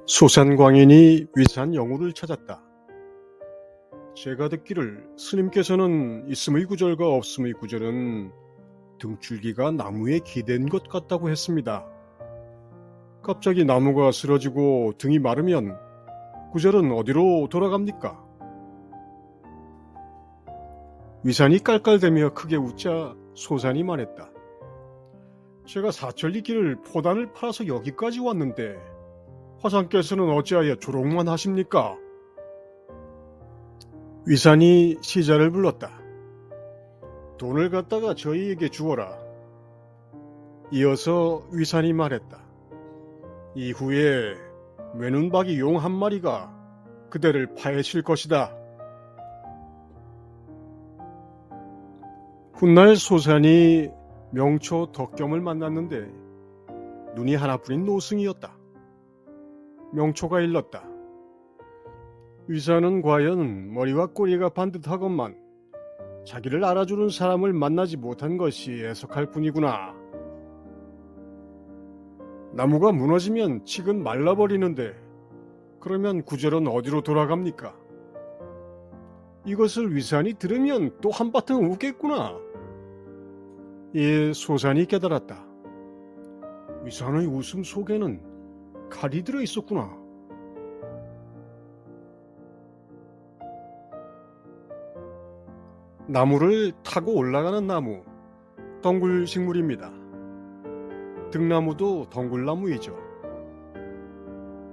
소산광인이 위산 영우를 찾았다. 제가 듣기를 스님께서는 있음의 구절과 없음의 구절은 등줄기가 나무에 기댄 것 같다고 했습니다. 갑자기 나무가 쓰러지고 등이 마르면 구절은 어디로 돌아갑니까? 위산이 깔깔대며 크게 웃자 소산이 말했다. 제가 사천리 길을 포단을 팔아서 여기까지 왔는데 화상께서는 어찌하여 조롱만 하십니까? 위산이 시자를 불렀다. 돈을 갖다가 저희에게 주어라. 이어서 위산이 말했다. 이후에 외눈박이 용 한 마리가 그대를 파헤칠 것이다. 훗날 소산이 명초 덕겸을 만났는데 눈이 하나뿐인 노승이었다. 명초가 일렀다. 위산은 과연 머리와 꼬리가 반듯하건만 자기를 알아주는 사람을 만나지 못한 것이 애석할 뿐이구나. 나무가 무너지면 칡은 말라버리는데 그러면 구절은 어디로 돌아갑니까? 이것을 위산이 들으면 또 한바탕 웃겠구나. 이에 소산이 깨달았다. 위산의 웃음 속에는 칼이 들어 있었구나. 나무를 타고 올라가는 나무, 덩굴식물입니다. 등나무도 덩굴나무이죠.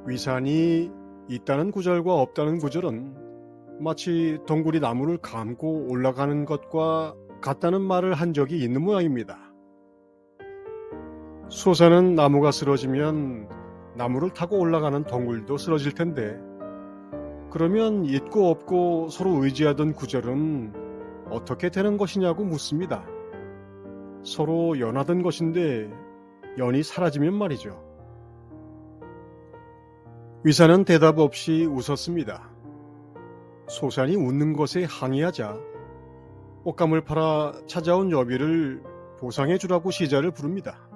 위산이 있다는 구절과 없다는 구절은 마치 덩굴이 나무를 감고 올라가는 것과 같다는 말을 한 적이 있는 모양입니다. 소산은 나무가 쓰러지면 나무를 타고 올라가는 덩굴도 쓰러질 텐데 그러면 있고 없고 서로 의지하던 구절은 어떻게 되는 것이냐고 묻습니다. 서로 연하던 것인데 연이 사라지면 말이죠. 위산은 대답 없이 웃었습니다. 소산이 웃는 것에 항의하자 옷감을 팔아 찾아온 여비를 보상해 주라고 시자를 부릅니다.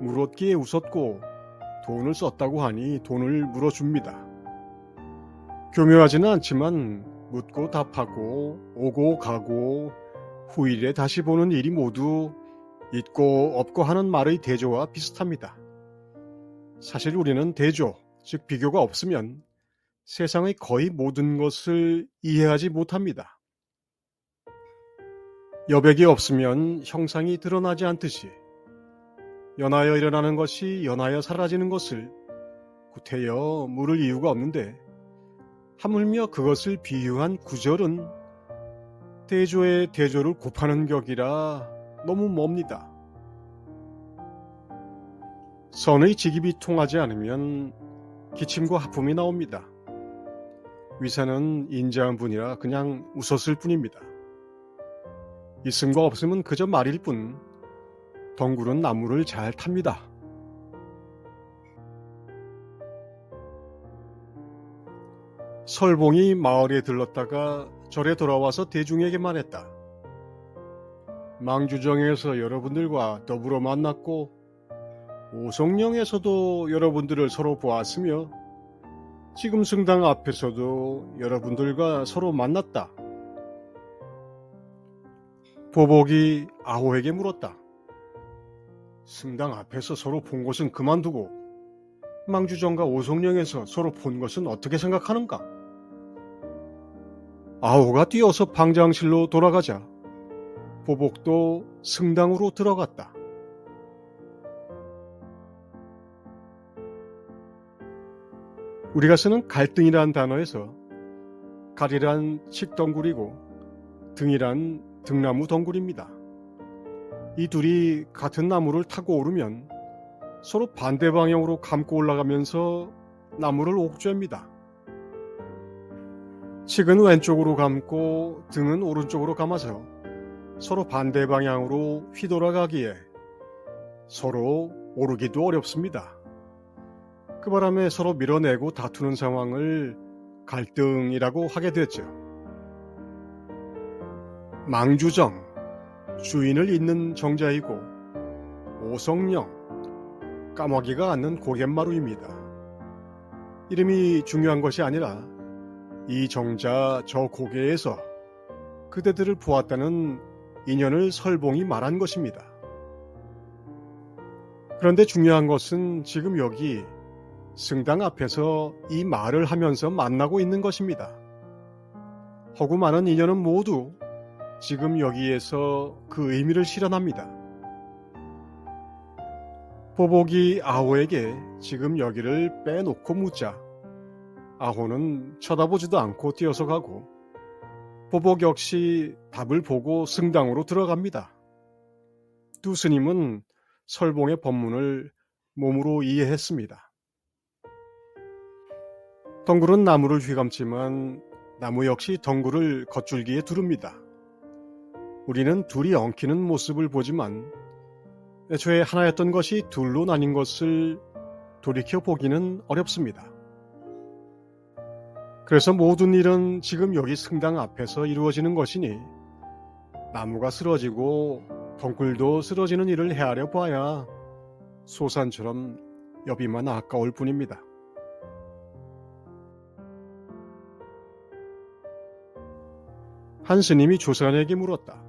물었기에 웃었고 돈을 썼다고 하니 돈을 물어줍니다. 교묘하지는 않지만 묻고 답하고 오고 가고 후일에 다시 보는 일이 모두 있고 없고 하는 말의 대조와 비슷합니다. 사실 우리는 대조, 즉 비교가 없으면 세상의 거의 모든 것을 이해하지 못합니다. 여백이 없으면 형상이 드러나지 않듯이 연하여 일어나는 것이 연하여 사라지는 것을 구태여 물을 이유가 없는데 하물며 그것을 비유한 구절은 대조의 대조를 곱하는 격이라 너무 멉니다. 선의 직입이 통하지 않으면 기침과 하품이 나옵니다. 위산은 인자한 분이라 그냥 웃었을 뿐입니다. 있음과 없음은 그저 말일 뿐 덩굴은 나무를 잘 탑니다. 설봉이 마을에 들렀다가 절에 돌아와서 대중에게 말했다. 망주정에서 여러분들과 더불어 만났고 오성령에서도 여러분들을 서로 보았으며 지금 성당 앞에서도 여러분들과 서로 만났다. 보복이 아호에게 물었다. 성당 앞에서 서로 본 것은 그만두고 망주정과 오성령에서 서로 본 것은 어떻게 생각하는가? 아호가 뛰어서 방장실로 돌아가자 보복도 성당으로 들어갔다. 우리가 쓰는 갈등이란 단어에서 갈이란 칡덩굴이고 등이란 등나무 덩굴입니다. 이 둘이 같은 나무를 타고 오르면 서로 반대 방향으로 감고 올라가면서 나무를 옥죄입니다. 칡은 왼쪽으로 감고 등은 오른쪽으로 감아서 서로 반대 방향으로 휘돌아가기에 서로 오르기도 어렵습니다. 그 바람에 서로 밀어내고 다투는 상황을 갈등이라고 하게 됐죠. 망주정, 주인을 잇는 정자이고 오성령, 까마귀가 앉는 고갯마루입니다. 이름이 중요한 것이 아니라 이 정자 저 고개에서 그대들을 보았다는 인연을 설봉이 말한 것입니다. 그런데 중요한 것은 지금 여기 승당 앞에서 이 말을 하면서 만나고 있는 것입니다. 허구 많은 인연은 모두 지금 여기에서 그 의미를 실현합니다. 보복이 아호에게 지금 여기를 빼놓고 묻자 아호는 쳐다보지도 않고 뛰어서 가고 보복 역시 답을 보고 승당으로 들어갑니다. 두 스님은 설봉의 법문을 몸으로 이해했습니다. 덩굴은 나무를 휘감지만 나무 역시 덩굴을 겉줄기에 두릅니다. 우리는 둘이 엉키는 모습을 보지만 애초에 하나였던 것이 둘로 나뉜 것을 돌이켜 보기는 어렵습니다. 그래서 모든 일은 지금 여기 승당 앞에서 이루어지는 것이니 나무가 쓰러지고 덩굴도 쓰러지는 일을 헤아려 봐야 소산처럼 여비만 아까울 뿐입니다. 한 스님이 조산에게 물었다.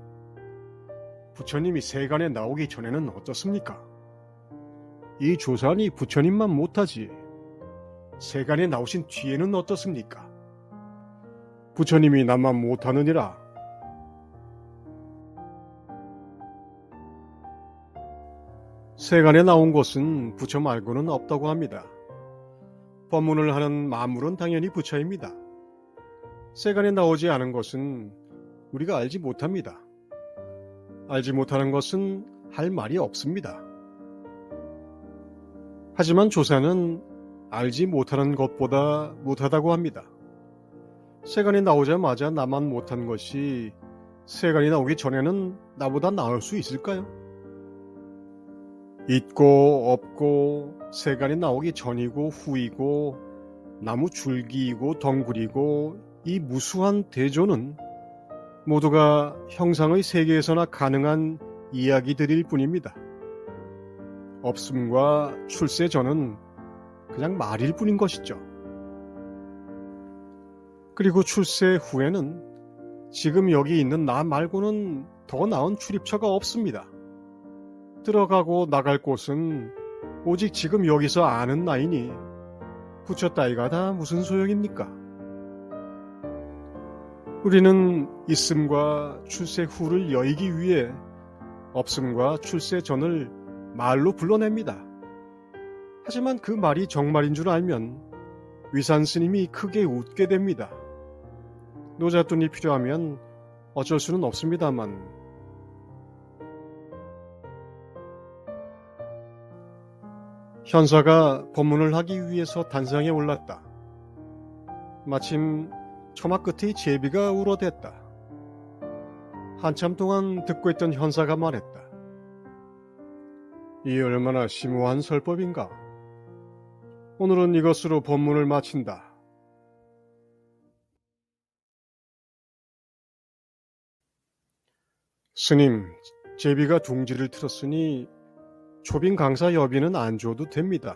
부처님이 세간에 나오기 전에는 어떻습니까? 이 조산이 부처님만 못하지 세간에 나오신 뒤에는 어떻습니까? 부처님이 나만 못하느니라. 세간에 나온 것은 부처 말고는 없다고 합니다. 법문을 하는 만물은 당연히 부처입니다. 세간에 나오지 않은 것은 우리가 알지 못합니다. 알지 못하는 것은 할 말이 없습니다. 하지만 조사는 알지 못하는 것보다 못하다고 합니다. 세간이 나오자마자 나만 못한 것이 세간이 나오기 전에는 나보다 나을 수 있을까요? 있고 없고 세간이 나오기 전이고 후이고 나무 줄기이고 덩굴이고 이 무수한 대조는 모두가 형상의 세계에서나 가능한 이야기들일 뿐입니다. 없음과 출세 전은 그냥 말일 뿐인 것이죠. 그리고 출세 후에는 지금 여기 있는 나 말고는 더 나은 출입처가 없습니다. 들어가고 나갈 곳은 오직 지금 여기서 아는 나이니 부처 따위가 다 무슨 소용입니까? 우리는 있음과 출세 후를 여의기 위해 없음과 출세 전을 말로 불러냅니다. 하지만 그 말이 정말인 줄 알면 위산 스님이 크게 웃게 됩니다. 노잣돈이 필요하면 어쩔 수는 없습니다만 현사가 법문을 하기 위해서 단상에 올랐다. 마침 처마 끝의 제비가 울어댔다. 한참 동안 듣고 있던 현사가 말했다. 이 얼마나 심오한 설법인가. 오늘은 이것으로 법문을 마친다. 스님, 제비가 둥지를 틀었으니 초빙 강사 여비는 안 줘도 됩니다.